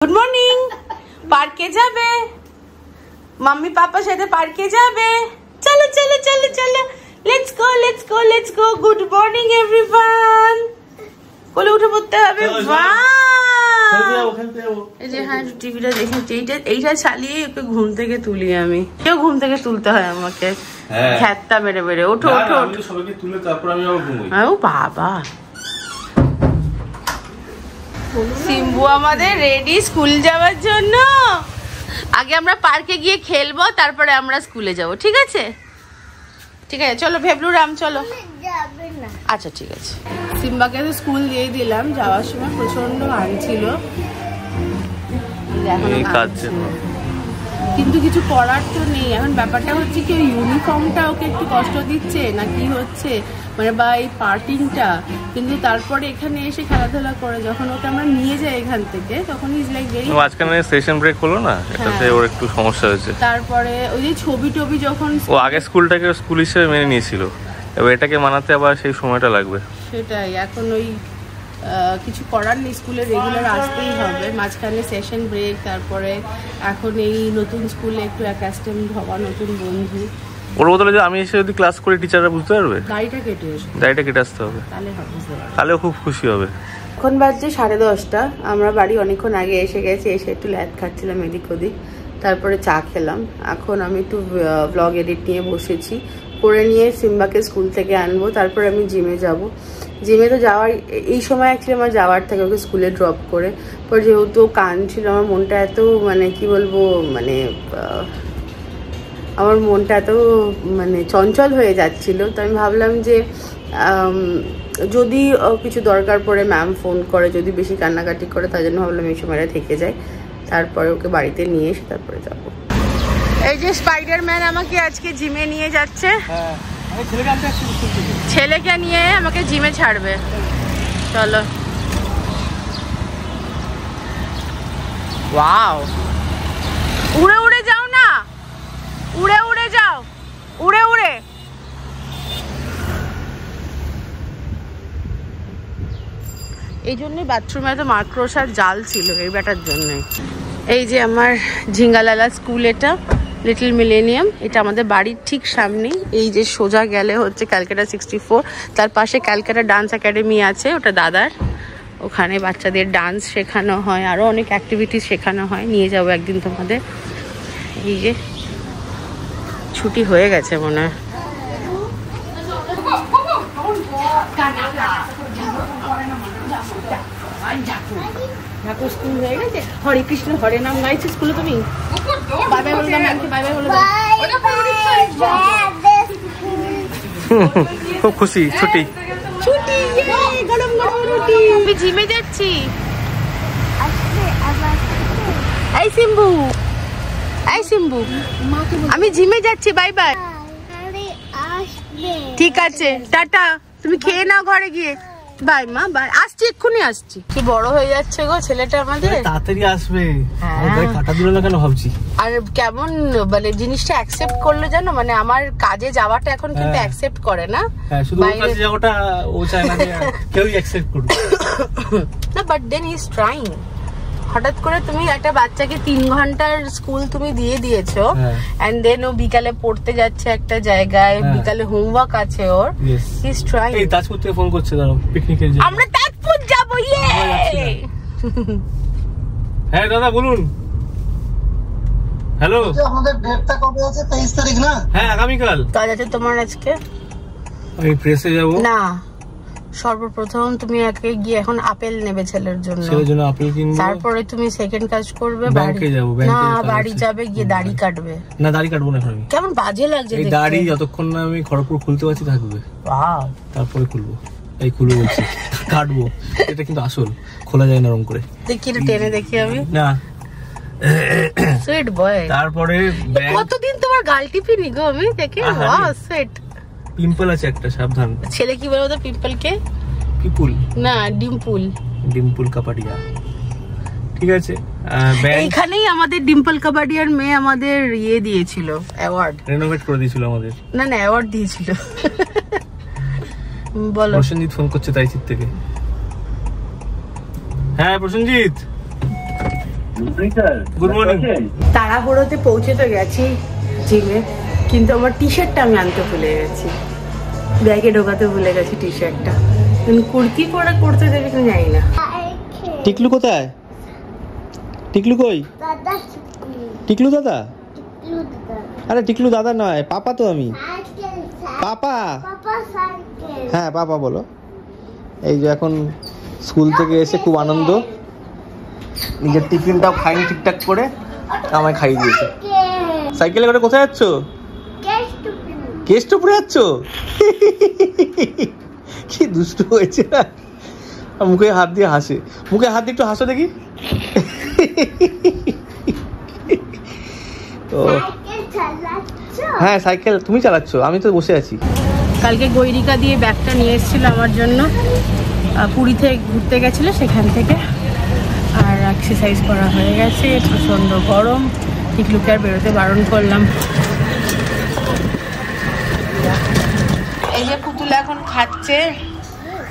Good morning. পার্কে যাবে? Mummy পাপার সাথে পার্কে যাবে? চলো চলো চলো চলো, let's go let's go let's go. Good morning everyone. কোলে উঠে পড়তে হবে। এই যে হ্যাঁ, টিভিটা দেখেছি। এইটা চালিয়ে ওকে ঘুম থেকে তুলি আমি। কেউ ঘুম থেকে তুলতে হয় আমাকে, খ্যাত্তা বেড়ে বেড়ে। ওঠো ওঠো ওঠো, সবাইকে তুলে তারপর আমি আবার ঘুমোই। ও বাবা, সিম্বু আমাদের রেডি স্কুল যাওয়ার জন্য। আগে আমরা পার্কে গিয়ে খেলবো, তারপরে আমরা স্কুলে যাব। ঠিক আছে ঠিক আছে, চলো ভেবলু রাম চলো। আচ্ছা ঠিক আছে। সিম্বাকে তো স্কুল দিয়ে দিলাম। যাওয়ার সময় প্রচন্ড কাঁদছিল, কিন্তু কিছু করার তো নেই। এখন ব্যাপারটা হচ্ছে কি, ইউনিফর্মটা ওকে একটু কষ্ট দিচ্ছে না কি হচ্ছে, মানে বা এই পার্টিংটা। কিন্তু তারপরে এখানে এসে খেলাধুলা করে যখন ওকে আমরা নিয়ে যাই এখান থেকে, তখন ইজ লাইক ভেরি। আজকাল সেশন ব্রেক হলো না, এটাতে ওর একটু সমস্যা হয়েছে। তারপরে ওই যে ছবি টবি যখন ও আগে স্কুলটাকে স্কুল হিসেবে মেনে নিয়েছিল, এবার এটাকে মানাতে আবার সেই সময়টা লাগবে। সেটাই, এখন ওই কিছু করার নেই, স্কুলে রেগুলার আসতেই হবে। মাঝখানে সেশন ব্রেক, তারপরে এখন এই নতুন স্কুলে একটু অ্যাকাস্টেমড হওয়া, নতুন বন্ধু। ওর বদলে যে আমি এসে যদি ক্লাস করি, টিচাররা বুঝতে পারবে। দাড়িটা কেটে এসে, দাড়িটা কেটে আসতে হবে, তাহলে খুব খুশি হবে। এখন বাজছে 10:30। আমরা বাড়ি অনেকক্ষণ আগে এসে গেছি। এসে একটু ল্যাদ খাচ্ছিলাম এদিক ওদিক, তারপরে চা খেলাম। এখন আমি একটু ব্লগ এডিট নিয়ে বসেছি। করে নিয়ে সিম্বাকে স্কুল থেকে আনবো, তারপর আমি জিমে যাব। জিমে তো যাওয়ার এই সময় অ্যাকচুয়ালি আমার যাওয়ার থাকে, ওকে স্কুলে ড্রপ করে। পর যেহেতু কাঁদছিল, আমার মনটা এত মানে কি বলবো, মানে আমার মনটা এত মানে চঞ্চল হয়ে যাচ্ছিল। তো আমি ভাবলাম যে যদি কিছু দরকার পড়ে ম্যাম ফোন করে, যদি বেশি কান্নাকাটি করে, তার জন্য ভাবলাম এই সময়টা থেকে যায়, তারপরে ওকে বাড়িতে নিয়ে এসে তারপরে যাব। এই যে স্পাইডারম্যান আমাকে আজকে জিমে নিয়ে যাচ্ছে। ছেলেকে নিয়ে আমাকে জিমে ছাড়বে। চলো। ওয়াও, উড়ে উড়ে যাও না, উড়ে উড়ে যাও, উড়ে উড়ে। এই জন্যই বাথরুমে এত মাকড়সার জাল ছিল, এই ব্যাটার জন্য। এই যে আমার ঝিঙ্গালালা স্কুল, এটা লিটল মিলেনিয়াম। এটা আমাদের বাড়ির ঠিক সামনেই। এই যে সোজা গেলে হচ্ছে ক্যালকাটা 64, তার পাশে ক্যালকাটা ডান্স একাডেমি আছে, ওটা দাদার। ওখানে বাচ্চাদের ডান্স শেখানো হয়, আরও অনেক অ্যাক্টিভিটিস শেখানো হয়। নিয়ে যাবো একদিন তোমাদের। এই যে ছুটি হয়ে গেছে মনে হয়। স্কুল হয়ে গেছে। হরে কৃষ্ণ হরে নাম গাইছে স্কুলে তুমি? বাই বাই বলে দাও ম্যামকে, বাই বাই বলে দাও। খুব খুশি, ছুটি ছুটি, গরম গরম রুটি। আমি জিমে যাচ্ছি। এই সিম্বু, এই সিম্বু, আমি জিমে যাচ্ছি, বাই বাই। ঠিক আছে, টাটা। তুমি খেয়ে নাও ঘরে গিয়ে। বাই মা, বাই। আসছি, এক্ষুনি আসছি। কি বড় হয়ে যাচ্ছে গো ছেলেটা আমাদের। তাড়াতাড়ি আসবে, কাটা দিল না কেন ভাবছি। আর কেমন মানে জিনিসটা অ্যাকসেপ্ট করলো জানো, মানে আমার কাজে যাওয়াটা এখন কিন্তু অ্যাকসেপ্ট করে না। শুধু ওর কাছে যাওয়াটা ও চায় না যে কেউই অ্যাকসেপ্ট করবে না, but then he is trying. হঠাৎ করে তুমি একটা বাচ্চাকে 3 ঘন্টার স্কুল তুমি দিয়ে দিয়েছো, এন্ড দেন ও বিকালে পড়তে যাচ্ছে একটা জায়গায়, বিকালে হোমওয়ার্ক আছে ওর। হি ইজ ট্রাইং। এই তাজপুর থেকে ফোন করছে, দাঁড়াও, পিকনিকে যাব। আমরা তাজপুর যাব। ইয়ে, হ্যাঁ দাদা বলুন। হ্যালো, আমাদের ডেটটা কবে আছে? 23 তারিখ না? হ্যাঁ, আগামীকাল। কাজ আছে তোমার আজকে? আমি প্রেসে যাব না, সর্বপ্রথম তুমি একে গিয়ে এখন আপেল নেবে ছেলের জন্য। আপেল কিনবো, তারপরে তুমি সেকেন্ড কাজ করবে, ব্যাংকে যাব। না, বাড়ি যাবে, গিয়ে দাড়ি কাটবে। না, দাড়ি কাটবো না। কেমন বাজে লাগছে এই দাড়ি, যতক্ষণ না আমি খড়গপুর খুলতে পারছি থাকবে। ওয়াও, তারপরে খুলবো। এই খুলবো বলছি, কাটবো। এটা কিন্তু আসল, খোলা যায় না এরকম করে। দেখি টেনে দেখি আমি। না, সুইট বয়। তারপরে কতদিন তোমার গাল টিপিনি গো আমি দেখে। Wow, sweet. পিম্পল আছে একটা, সাবধান। ছেলে কি বলবো তো পিম্পল কে? পিপুল না, ডিম্পুল। ডিম্পুল কাপাডিয়া। ঠিক আছে, এইখানেই আমাদের ডিম্পল কাপাডিয়ার মেয়ে আমাদের ইয়ে দিয়েছিল, অ্যাওয়ার্ড রেনোভেট করে দিয়েছিল আমাদের। না না, অ্যাওয়ার্ড দিয়েছিল। বলো। প্রসেনজিৎ ফোন করছে তাইচিত থেকে। হ্যাঁ প্রসেনজিৎ, গুড মর্নিং। তাড়াহুড়োতে পৌঁছে তো গেছি জিমে, কিন্তু আমার টি শার্টটা আমি আনতে ভুলে গেছি, ব্যাগে ঢোকাতে ভুলে গেছি টি শার্টটা। কুর্তি পরে করতে দেবে কিনা জানি না। টিকলু কোথায়? টিকলু কই? টিকলু দাদা? আরে টিকলু দাদা নয়, পাপা তো আমি। পাপা? হ্যাঁ পাপা বলো। এই যে এখন স্কুল থেকে এসে খুব আনন্দ, নিজের টিফিনটাও খাইনি ঠিকঠাক করে, আমায় খাইয়ে দিয়েছে। সাইকেলে করে কোথায় যাচ্ছ? কেষ্টপুরে যাচ্ছ? কি দুষ্টু হয়েছে না, মুখে হাত দিয়ে হাসে, মুখে হাত দিয়ে একটু হাসো দেখি। হ্যাঁ সাইকেল তুমি চালাচ্ছ, আমি তো বসে আছি। কালকে গৈরিকা দিয়ে ব্যাগটা নিয়ে এসেছিল আমার জন্য, পুরী থেকে ঘুরতে গেছিল সেখান থেকে। আর এক্সারসাইজ করা হয়ে গেছে, প্রচণ্ড গরম, টিকলুকে আর বেরোতে বারণ করলাম। এই যে পুতুল এখন খাচ্ছে,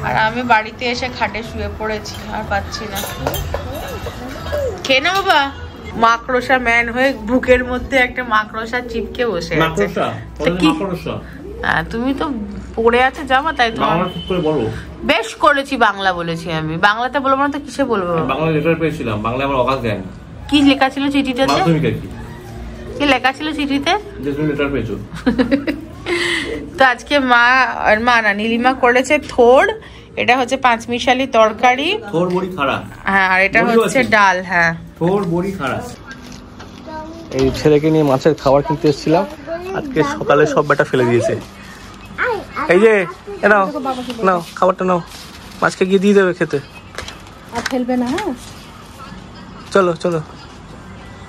আর আমি বাড়িতে এসে খাটে শুয়ে পড়েছি, আর পাচ্ছি না। খেয়ে না বাবা। মাকড়সা ম্যান হয়ে বুকের মধ্যে একটা মাকড়সা চিপকে বসে আছে। তুমি তো পড়ে আছে জামা, তাই তো বেশ করেছি। বাংলা বলেছি আমি, বাংলাতে বলবো না তো কিসে বলবো? বাংলা লেটার পেয়েছিলাম, বাংলা আমার অকাজ দেয় না। কি লেখা ছিল চিঠিটাতে? কি লেখা ছিল চিঠিতে? যে তুমি লেটার পেয়েছো। তো আজকে মা না নীলিমা করেছে থোর, এটা হচ্ছে পাঁচমিশালি তরকারি, থোর বড়ি খাড়া। হ্যাঁ, আর এটা হচ্ছে ডাল। হ্যাঁ, থোর বড়ি খাড়া। এই ছেলেকে নিয়ে মাছের খাবার কিনতে এসেছিলাম, আজকে সকালে সব বেটা ফেলে দিয়েছে। এই যে নাও নাও খাবারটা নাও, মাছকে গিয়ে দিয়ে দেবে খেতে। আর ফেলবে না। হ্যাঁ চলো চলো।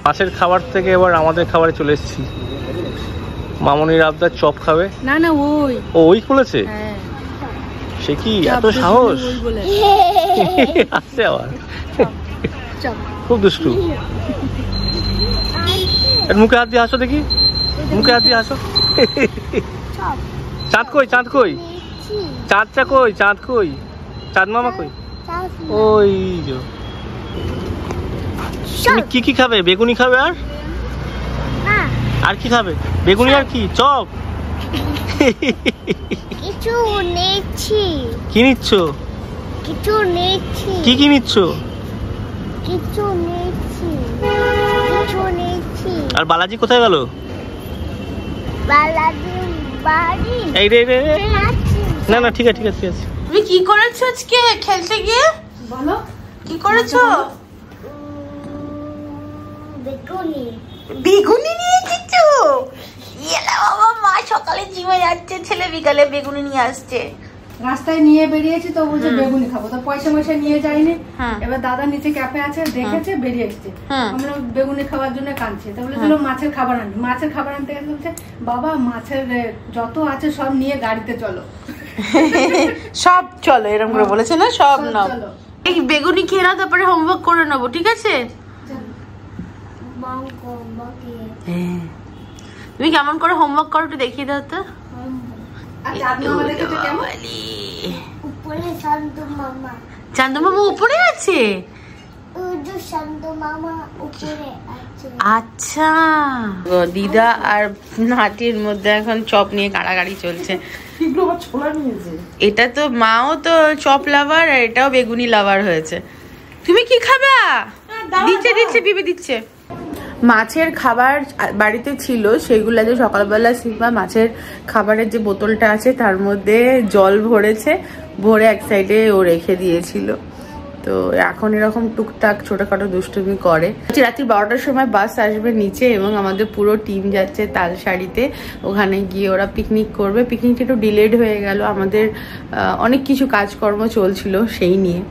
মাছের খাবার থেকে এবার আমাদের খাবারে চলে এসেছি। মামনির আবদার চপ খাবে। না না, ওই বলেছে। সে কি এত সাহস? আছে আবার, খুব দুষ্টু। মুখে হাত দিয়ে হাসো দেখি, মুখে হাত দিয়ে হাসো। চাঁদ কই? চাঁদ কই? চাঁদটা কই? চাঁদ কই? চাঁদ মামা কই? ওই যে। তুমি কি কি খাবে? বেগুনি খাবে আর কি খাবে? বেগুনি আর কি? চপ? কিছু নিচ্ছি। কি নিচ্ছ? কিছু নিচ্ছি। কি কি নিচ্ছ? কিছু নিচ্ছি। কিছু নিচ্ছি। আর বালাজি কোথায় গেল? বালাজি বাড়ি। এই রে রে। না না ঠিক আছে ঠিক আছে ঠিক আছে। তুমি কি করেছো আজকে খেলতে গিয়ে? বলো কি করেছো? বেগুনি। বেগুনি নিয়ে এসেছো? ইয়েলা বাবা, মা সকালে জিমে যাচ্ছে, ছেলে বিকালে বেগুনি নিয়ে আসছে। রাস্তায় নিয়ে বেরিয়েছি তো বলছে বেগুনি খাবো, তো পয়সা ময়সা নিয়ে যায়নি। এবার দাদা নিচে ক্যাফে আছে, দেখেছে, বেরিয়ে এসছে। আমরা বেগুনি খাওয়ার জন্য কাঁদছে, তো বলেছিল মাছের খাবার আনি। মাছের খাবার আনতে গেছে, বলছে বাবা মাছের যত আছে সব নিয়ে গাড়িতে চলো। সব চলো এরকম করে বলেছে না, সব নাও। এই বেগুনি খেয়ে নাও, তারপরে হোমওয়ার্ক করে নেবো, ঠিক আছে? তুমি কেমন করে হোমওয়ার্ক করো একটু দেখিয়ে দাও তো। চান্দু মামা উপরে আছে? আচ্ছা, দিদা আর নাতির মধ্যে এখন চপ নিয়ে কাড়াকাড়ি চলছে। এটা তো মাও তো চপ লাভার, আর এটাও বেগুনি লাভার হয়েছে। তুমি কি খাবা? দিচ্ছে দিচ্ছে বিবি দিচ্ছে। মাছের খাবার বাড়িতে ছিল, সেগুলো যে সকালবেলা সিম্বা মাছের খাবারের যে বোতলটা আছে তার মধ্যে জল ভরেছে, ভরে এক সাইডে ও রেখে দিয়েছিল। তো এখন এরকম টুকটাক ছোটখাটো দুষ্টুমি করে। রাত্রি 12টার সময় বাস আসবে নিচে, এবং আমাদের পুরো টিম যাচ্ছে তালসারিতে। ওখানে গিয়ে ওরা পিকনিক করবে। পিকনিকটা একটু ডিলেড হয়ে গেল, আমাদের অনেক কিছু কাজকর্ম চলছিল সেই নিয়ে,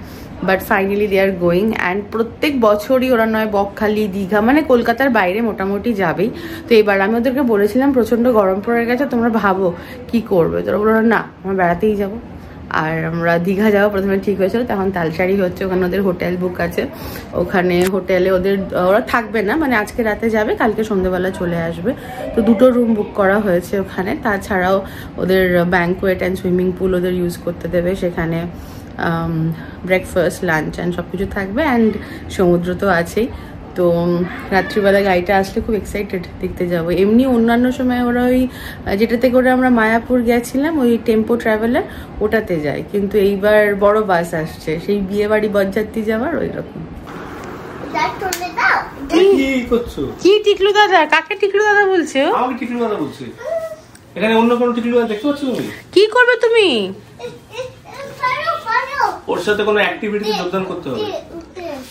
but finally they are going. And প্রত্যেক বছরই ওরা নয় বকখালি, দীঘা, মানে কলকাতার বাইরে মোটামুটি যাবেই। তো এবার আমি ওদেরকে বলেছিলাম প্রচণ্ড গরম পড়ে গেছে, তোমরা ভাবো কি করবে। তোরা বললো না আমরা বেড়াতেই যাবো। আর আমরা দীঘা যাওয়া প্রথমে ঠিক হয়েছিল, তখন তালসারি হচ্ছে, ওখানে ওদের হোটেল বুক আছে। ওখানে হোটেলে ওরা থাকবে না, মানে আজকে রাতে যাবে, কালকে সন্ধ্যেবেলা চলে আসবে। তো 2টো রুম বুক করা হয়েছে ওখানে। তাছাড়াও ওদের ব্যাঙ্কোয়েট অ্যান্ড সুইমিং পুল ওদের ইউজ করতে দেবে, সেখানে ব্রেকফাস্ট, লাঞ্চ অ্যান্ড সব কিছু থাকবে, অ্যান্ড সমুদ্র তো আছেই। তো রাত্রিবেলা গাড়িটা আসলে খুব এক্সাইটেড দেখতে যাব। এমনি অন্যান্য সময় ওরা ওই যেটাতে করে আমরা মায়াপুর গেছিলাম ওই টেম্পো ট্রাভেলার ওটাতে যায়, কিন্তু এইবার বড় বাস আসছে সেই বিয়ে বাড়ি বরযাত্রী যাওয়ার ওই রকম। কি করছো? কি টিকলু দাদা? কাকে টিকলু দাদা বলছো? আমাকে টিকলু দাদা বলছে। এখানে অন্য কোনো টিকলু দাদা দেখতে পাচ্ছ তুমি? কি করবে তুমি? ওর সাথে কোনো অ্যাক্টিভিটিতে যোগদান করতে হবে।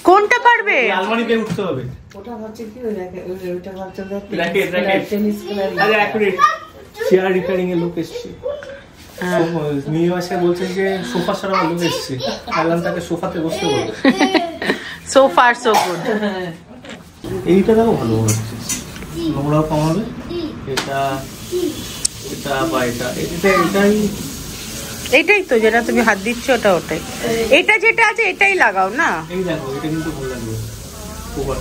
কোনটা পারবে? আলমারিতে উঠতে হবে। ওটা হচ্ছে কি ওটা হচ্ছে র্যাকেট টেনিস খেলার। আরে এক মিনিট, চেয়ার রিপেয়ারিং এর লোক এসেছে। নিয়ে আসে বলছে যে সোফা সারা লোক এসেছে, আলাম তাকে সোফাতে বসতে বলবে। So far so good. এইটা দেখো ভালো হচ্ছে, নোংরাও কমাবে। এটা এটা বা এটা এটাই এটাই তো যেটা তুমি হাত দিচ্ছ ওটা ওটাই। এটা যেটা আছে এটাই লাগাও না। এই দেখো এটা কিন্তু ভালো লাগবে।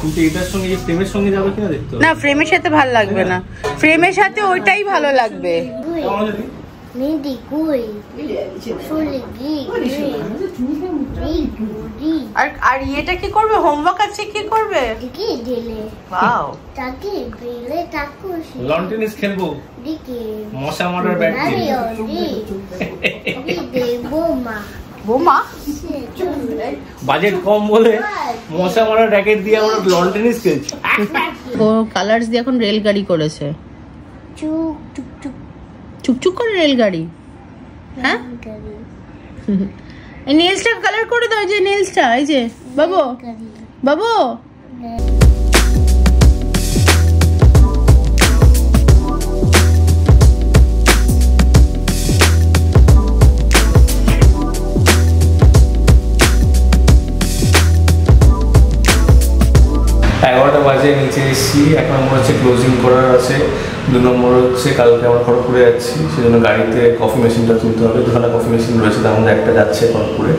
কিন্তু এটার সঙ্গে এই ফ্রেমের সঙ্গে যাবে কিনা দেখতে হবে। না ফ্রেমের সাথে ভালো লাগবে না, ফ্রেমের সাথে ওইটাই ভালো লাগবে। মেহেদি কই ফুলি গি আর এটা কি করবে? হোমওয়ার্ক আছে কি করবে? কি দিলে ওয়াও, তাকে বেলে তাকুশি লন টেনিস খেলবো, দিকে মশা মারার ব্যাট আরে দিয়ে। ওরে দে বোমা বোমা বাজেট কম বলে মশা মারার র্যাকেট দিয়ে আমরা লন টেনিস খেলছি। ও কালারস দিয়ে এখন রেলগাড়ি করেছে। চুক চুক চুক চুকচুক করে রেলগাড়ি। হ্যাঁ এই নেলসটা কালার করে দাও, যে নেলসটা এই যে বাবু বাবু। এগারোটা বাজে নিচে এসেছি। এক নম্বর হচ্ছে ক্লোজিং করার আছে, 2 নম্বর হচ্ছে কালকে আমরা খড়গপুরে যাচ্ছি, সেজন্য গাড়িতে কফি মেশিনটা তুলতে হবে। 2খানা কফি মেশিন রয়েছে, তার মধ্যে একটা যাচ্ছে খড়গপুরে।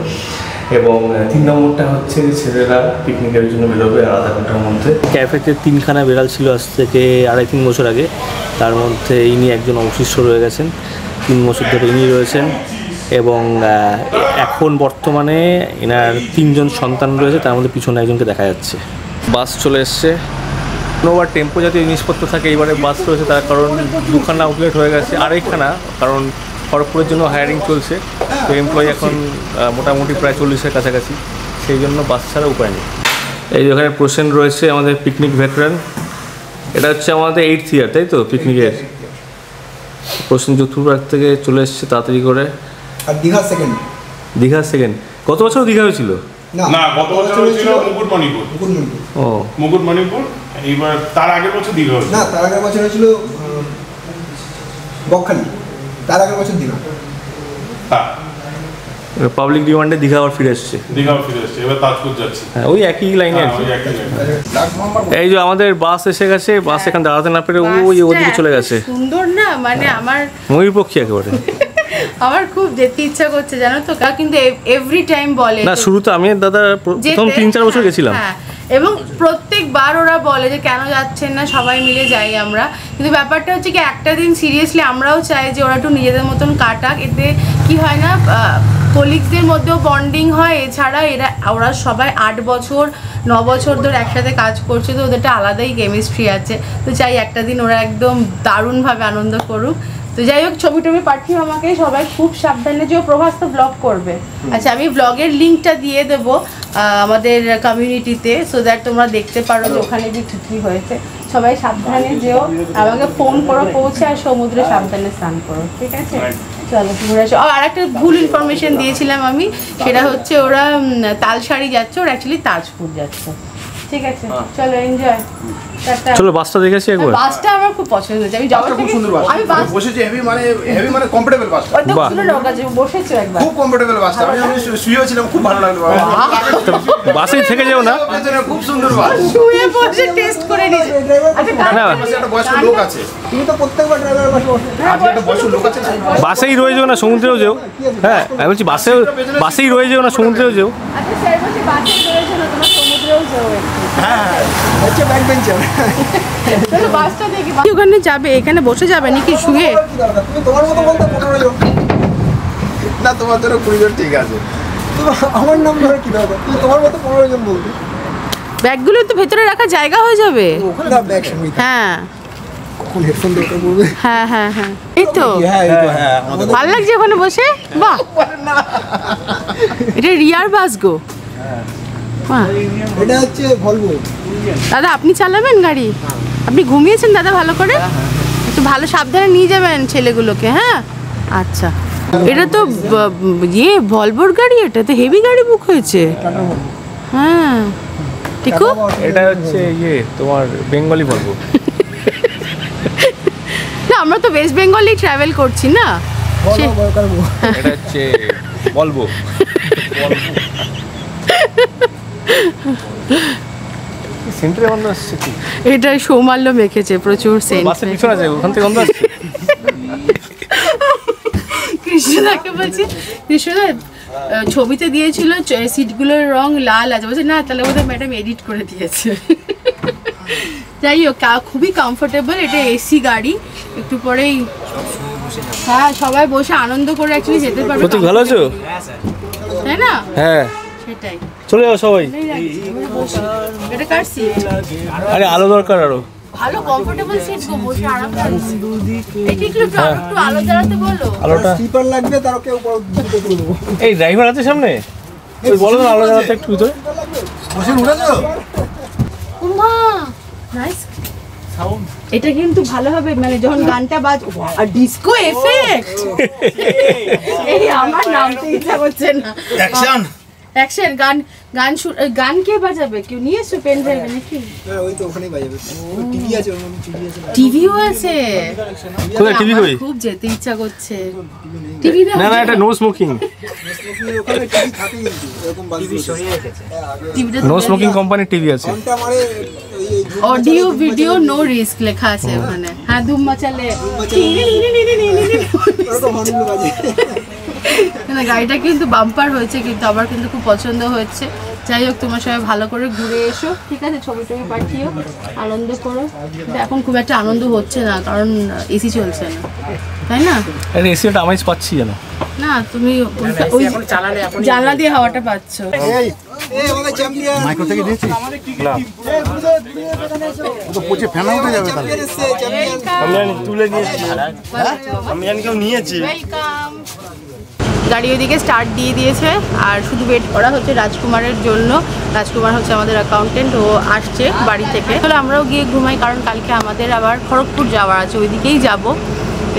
এবং 3 নম্বরটা হচ্ছে ছেলেরা পিকনিকের জন্য বেরোবে আর আধা ঘন্টার মধ্যে। ক্যাফেতে 3খানা বেড়াল ছিল আজ থেকে 2.5-3 বছর আগে, তার মধ্যে ইনি একজন অবশিষ্ট রয়ে গেছেন, 3 বছর ধরে ইনি রয়েছেন। এবং এখন বর্তমানে এনার 3 জন সন্তান রয়েছে, তার মধ্যে পিছনে একজনকে দেখা যাচ্ছে। বাস চলে এসছে। কোনোবার টেম্পো জাতীয় জিনিসপত্র থাকে, এইবারে বাস রয়েছে, তার কারণ 2খানা আউটলেট হয়ে গেছে, আরেকখানা কারণ খড়গপুরের জন্য হায়ারিং চলছে। তো এমপ্লয়ি এখন মোটামুটি প্রায় 40-এর কাছাকাছি, সেই জন্য বাস ছাড়া উপায় নেই। এই যে ওখানে প্রসেন রয়েছে আমাদের পিকনিক ভেটারান, এটা হচ্ছে আমাদের 8th ইয়ার, তাই তো পিকনিকের। প্রসেন যুক্তপাড় থেকে চলে এসছে তাড়াতাড়ি করে। আর দীঘার সেকেন্ড। দীঘার সেকেন্ড? গত বছর দীঘা হয়েছিল না, গত বছর ছিল মুকুটমণিপুর। ও মুকুটমণিপুর। এইবার তার আগের বছর দীঘা হয়েছিল। না, তার আগের বছর হয়েছিল বকখালি, তার আগের বছর দীঘা। পাবলিক ডিমান্ডে দীঘা আবার ফিরে এসছে। এবার তাজপুর যাচ্ছে। হ্যাঁ, ওই একই লাইনে আর কি। এই যে আমাদের বাস এসে গেছে, বাস এখানে দাঁড়াতে না পেরে ওই ওদিকে চলে গেছে। সুন্দর না, মানে আমার ময়ূরপক্ষী একেবারে। আমার খুব যেতে ইচ্ছা করছে জানো তো, কিন্তু এভরি টাইম বলে না, শুরুতে আমি দাদা প্রথম 3-4 বছর গেছিলাম। হ্যাঁ, এবং প্রত্যেকবার ওরা বলে যে কেন যাচ্ছেন না, সবাই মিলে যাই আমরা। কিন্তু ব্যাপারটা হচ্ছে কি, একটা দিন সিরিয়াসলি আমরাও চাই যে ওরা একটু নিজেদের মতন কাটাক। এতে কি হয় না, কলিগসদের মধ্যেও বন্ডিং হয়। এছাড়া ওরা সবাই 8 বছর 9 বছর ধরে একসাথে কাজ করছে, তো ওদেরটা আলাদাই কেমিস্ট্রি আছে। তো চাই একটা দিন ওরা একদম দারুণভাবে আনন্দ করুক। তো যাই হোক, ছবি টবি পাঠিয়ে আমাকে সবাই খুব সাবধানে, যে প্রভাস তো ব্লগ করবে। আচ্ছা, আমি ব্লগের লিঙ্কটা দিয়ে দেবো আমাদের কমিউনিটিতে, সো দ্যাট তোমরা দেখতে পারো যে ওখানে যে কী কী হয়েছে। সবাই সাবধানে যেও, আমাকে ফোন করো পৌঁছে, আর সমুদ্রে সাবধানে স্নান করো, ঠিক আছে? চলো ঘুরে আসো। আর একটা ভুল ইনফরমেশন দিয়েছিলাম আমি, সেটা হচ্ছে ওরা তালসারি যাচ্ছে, ওরা অ্যাকচুয়ালি তাজপুর যাচ্ছে। ঠিক আছে, চলো এনজয়। চলো বাসটা দেখেছি একবার। বাসটা আমার খুব পছন্দ হয়েছে। আমি যাওয়ার খুব সুন্দর বাস। আমি বাস বসেছি, হেভি মানে কমফোর্টেবল বাসটা। ওই তো শুনে লোক আছে, বসেছো একবার? খুব কমফোর্টেবল বাসটা। আমি শুয়েও ছিলাম, খুব ভালো লাগলো। বাসেই থেকে যাও না, খুব সুন্দর বাস। শুয়ে বসে টেস্ট করে নিয়েছি। আচ্ছা, না পাশে একটা বয়স্ক লোক আছে। তুমি তো প্রত্যেকবার ড্রাইভারের পাশে বসো। আজকে একটা বয়স্ক লোক আছে না? বাসেই রয়ে যাও না, সমুদ্রেও যেও। হ্যাঁ, আমি বলছি বাসেই রয়ে যাও না, সমুদ্রেও যেও। আচ্ছা স্যার বলছি বাসে রয়েছে না, তোমার সমুদ্রেও যাও একটু। হ্যাঁ, হচ্ছে ব্যাক বেঞ্চার। চলো বাসটা দেখি। ওখানে যাবে, এখানে বসে যাবে নাকি শুয়ে? তুমি তোমার মতো বলতে 15 জন না, তোমার জন্য 20 জন ঠিক আছে। আমার নাম ধরে কি দরকার? তুমি তোমার মতো 15 জন বলতে। ব্যাগগুলো তো ভেতরে রাখা জায়গা হয়ে যাবে। ওখানে ব্যাগ সঙ্গে হ্যাঁ কখন হেডফোন দরকার পড়বে। হ্যাঁ হ্যাঁ হ্যাঁ এই তো হ্যাঁ এই তো হ্যাঁ আমাদের ভালো লাগছে ওখানে বসে। বাহ এটা রিয়ার বাস গো। বাহ এটা হচ্ছে ভলভো। দাদা আপনি চালাবেন গাড়ি? আপনি ঘুমিয়েছেন দাদা ভালো করে? একটু ভালো সাবধানে নিয়ে যাবেন ছেলেগুলোকে। হ্যাঁ আচ্ছা এটা তো ইয়ে ভলভোর গাড়ি, এটা তো হেভি গাড়ি বুক হয়েছে। হ্যাঁ টিকু এটা হচ্ছে ইয়ে তোমার বেঙ্গলি ভলভো। না আমরা তো ওয়েস্ট বেঙ্গলেই ট্রাভেল করছি না। এটা হচ্ছে ভলভো। সেন্টারে গন্ধ আসছে কি? এটা সৌমাল্য মেখেছে প্রচুর সেন্ট। বাসের পিছনে আছে ওখান থেকে গন্ধ আসছে। কৃষ্ণদাকে বলছি কৃষ্ণদা ছবিতে দিয়েছিল সিটগুলোর রং লাল আছে, বলছে না তাহলে বোধহয় ম্যাডাম এডিট করে দিয়েছে। যাই হোক খুবই কমফোর্টেবল, এটা এসি গাড়ি। একটু পরেই হ্যাঁ সবাই বসে আনন্দ করে অ্যাকচুয়ালি যেতে পারবে। প্রতীক ভালো আছো? তাই না? হ্যাঁ সেটাই চলে যাও সবাই। এটা কার সিট? আরে আলো দরকার আরো। ভালো কমফোর্টেবল সিট গো, বসে আরাম লাগছে। এটা একটু আলো জ্বালাতে বলো। আলোটা স্লিপার লাগবে তারও কেউ দুটো করে দেবো। এই ড্রাইভার আছে সামনে, ওই বলো না আলো জ্বালাতে একটু ভিতরে। বসে উঠেছো? Uma nice sound. এটা কিন্তু ভালো হবে মানে যখন গানটা বাজ আর ডিস্কো এফেক্ট। এই আমার নামতে ইচ্ছা করছে না। অ্যাকশন অ্যাকশন গান কে বাজাবে? কেউ নিয়ে এসো পেন ড্রাইভে নাকি? হ্যাঁ ওই তো ওখানেই বাজাবে। টিভি আছে ওর মধ্যে, টিভি আছে। টিভিও আছে? কোথায় টিভি কই? খুব যেতে ইচ্ছা করছে। টিভি না না এটা নো স্মোকিং। ওখানে টিভি থাকে কিন্তু এরকম টিভি সরিয়ে রেখেছে। টিভিটা নো স্মোকিং কোম্পানির টিভি আছে। ঘন্টা মারে অডিও ভিডিও নো রিস্ক লেখা আছে ওখানে। হ্যাঁ ধুম মাচালে ওরকম হর্নগুলো বাজে। না গাড়িটা কিন্তু বাম্পার হয়েছে, কিন্তু আমার কিন্তু খুব পছন্দ হয়েছে। যাই হোক তোমার সবাই ভালো করে ঘুরে এসো, ঠিক আছে? ছবি টবি পাঠিও, আনন্দ করো। কিন্তু এখন খুব একটা আনন্দ হচ্ছে না কারণ এসি চলছে না, তাই না? আরে এসিটা আমিজ পাচ্ছি জানো না তুমি ওই জানলা দিয়ে হাওয়াটা পাচ্ছ। এই আমাদের চ্যাম্পিয়ন মাইক্রো থেকে দিয়েছি না তো পচে ফেনা উঠে যাবে তাহলে। চ্যাম্পিয়ন আমি জানি তুলে নিয়েছি। আমি জানি কেউ নিয়েছি। ওয়েলকাম। গাড়ি ওইদিকে স্টার্ট দিয়ে দিয়েছে আর শুধু ওয়েট করা হচ্ছে রাজকুমারের জন্য। রাজকুমার হচ্ছে আমাদের অ্যাকাউন্টেন্ট, ও আসছে বাড়ি থেকে। তাহলে আমরাও গিয়ে ঘুমাই কারণ কালকে আমাদের আবার খড়গপুর যাওয়ার আছে, ওইদিকেই যাব।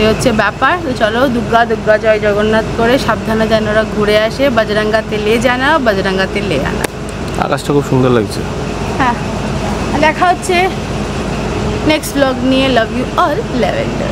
এই হচ্ছে ব্যাপার। তো চলো দুর্গা দুর্গা জয় জগন্নাথ করে সাবধানে যেন ওরা ঘুরে আসে। বজরঙ্গাতে লে জানা, বজরঙ্গাতে লে আনা। আকাশটা খুব সুন্দর লাগছে। হ্যাঁ দেখা হচ্ছে নেক্সট ব্লগ নিয়ে। Love you all lavender.